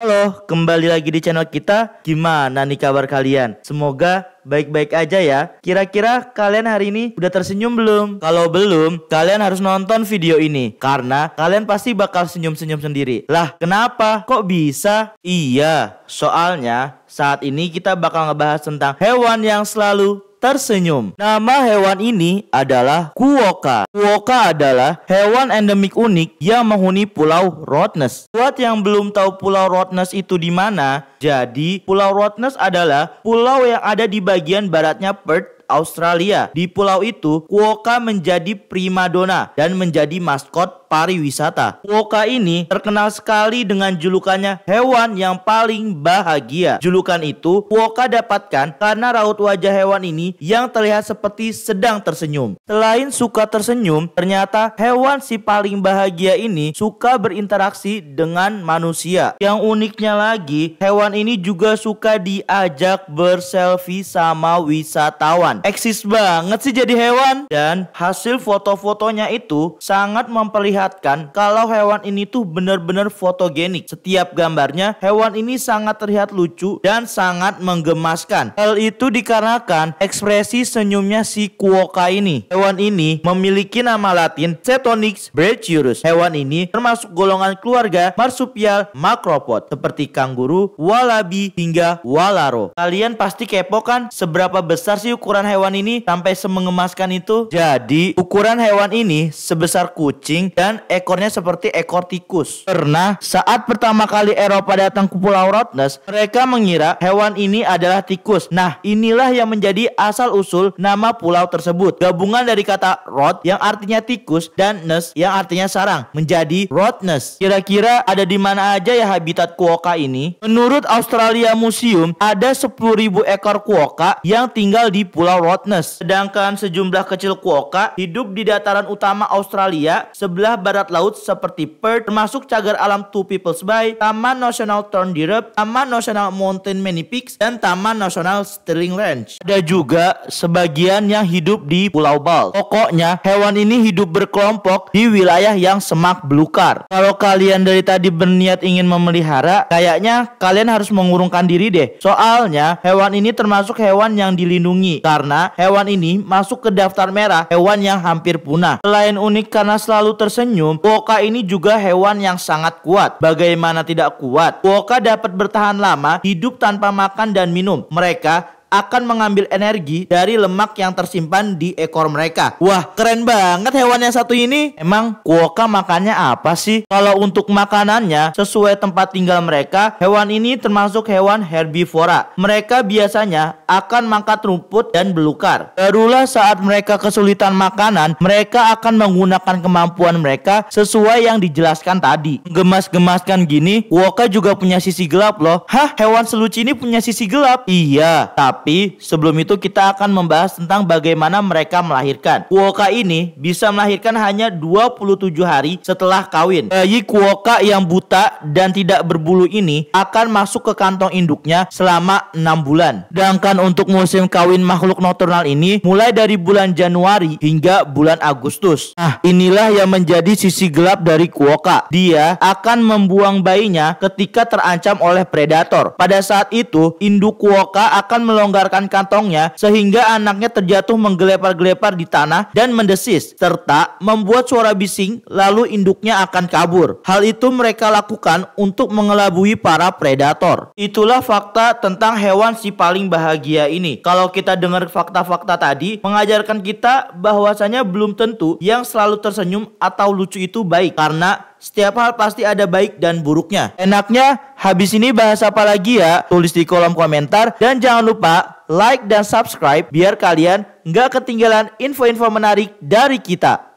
Halo, kembali lagi di channel kita. Gimana nih kabar kalian? Semoga baik-baik aja ya. Kira-kira kalian hari ini udah tersenyum belum? Kalau belum, kalian harus nonton video ini karena kalian pasti bakal senyum-senyum sendiri. Lah, kenapa? Kok bisa? Iya, soalnya saat ini kita bakal ngebahas tentang hewan yang selalu tersenyum. Nama hewan ini adalah quokka. Quokka adalah hewan endemik unik yang menghuni Pulau Rottnest. Buat yang belum tahu Pulau Rottnest itu di mana, jadi Pulau Rottnest adalah pulau yang ada di bagian baratnya Perth, Australia. Di pulau itu, quokka menjadi primadona dan menjadi maskot pariwisata. Quokka ini terkenal sekali dengan julukannya hewan yang paling bahagia. Julukan itu quokka dapatkan karena raut wajah hewan ini yang terlihat seperti sedang tersenyum. Selain suka tersenyum, ternyata hewan si paling bahagia ini suka berinteraksi dengan manusia. Yang uniknya lagi, hewan ini juga suka diajak berselfie sama wisatawan. Eksis banget sih jadi hewan. Dan hasil foto-fotonya itu sangat memperlihatkan kalau hewan ini tuh benar-benar fotogenik. Setiap gambarnya hewan ini sangat terlihat lucu dan sangat menggemaskan. Hal itu dikarenakan ekspresi senyumnya si quokka ini. Hewan ini memiliki nama latin Cetonix brachyurus. Hewan ini termasuk golongan keluarga marsupial macropod seperti kanguru, walabi hingga walaro. Kalian pasti kepo kan seberapa besar sih ukuran hewan ini sampai semengemaskan itu? Jadi ukuran hewan ini sebesar kucing dan ekornya seperti ekor tikus. Karena saat pertama kali Eropa datang ke Pulau Rottnest, mereka mengira hewan ini adalah tikus. Nah, inilah yang menjadi asal usul nama pulau tersebut. Gabungan dari kata rot yang artinya tikus dan nest yang artinya sarang menjadi Rottnest. Kira-kira ada di mana aja ya habitat quokka ini? Menurut Australia Museum, ada 10.000 ekor quokka yang tinggal di Pulau Rottnest. Sedangkan sejumlah kecil quokka hidup di dataran utama Australia sebelah barat laut seperti Perth, termasuk cagar alam Two People's Bay, Taman Nasional Torndirrup, Taman Nasional Mountain Many Peaks, dan Taman Nasional Stirling Range. Ada juga sebagian yang hidup di Pulau Bald. Pokoknya hewan ini hidup berkelompok di wilayah yang semak belukar. Kalau kalian dari tadi berniat ingin memelihara, kayaknya kalian harus mengurungkan diri deh. Soalnya hewan ini termasuk hewan yang dilindungi karena hewan ini masuk ke daftar merah hewan yang hampir punah. Selain unik karena selalu tersenyum, quokka ini juga hewan yang sangat kuat. Bagaimana tidak kuat? Quokka dapat bertahan lama hidup tanpa makan dan minum. Mereka akan mengambil energi dari lemak yang tersimpan di ekor mereka. Wah, keren banget hewan yang satu ini. Emang quokka makannya apa sih? Kalau untuk makanannya, sesuai tempat tinggal mereka, hewan ini termasuk hewan herbivora. Mereka biasanya akan mangkat rumput dan belukar. Barulah saat mereka kesulitan makanan, mereka akan menggunakan kemampuan mereka sesuai yang dijelaskan tadi. Gemas-gemaskan gini, quokka juga punya sisi gelap loh. Hah? Hewan selucu ini punya sisi gelap? Iya, tapi sebelum itu kita akan membahas tentang bagaimana mereka melahirkan. Quokka ini bisa melahirkan hanya 27 hari setelah kawin. Bayi quokka yang buta dan tidak berbulu ini akan masuk ke kantong induknya selama 6 bulan. Sedangkan untuk musim kawin makhluk nokturnal ini mulai dari bulan Januari hingga bulan Agustus. Nah, inilah yang menjadi sisi gelap dari quokka. Dia akan membuang bayinya ketika terancam oleh predator. Pada saat itu, induk quokka akan melonggarkan kantongnya sehingga anaknya terjatuh menggelepar-gelepar di tanah dan mendesis serta membuat suara bising, lalu induknya akan kabur. Hal itu mereka lakukan untuk mengelabui para predator. Itulah fakta tentang hewan si paling bahagia ini. Kalau kita dengar fakta-fakta tadi mengajarkan kita bahwasanya belum tentu yang selalu tersenyum atau lucu itu baik, karena setiap hal pasti ada baik dan buruknya. Enaknya habis ini bahas apa lagi ya? Tulis di kolom komentar. Dan jangan lupa like dan subscribe biar kalian nggak ketinggalan info-info menarik dari kita.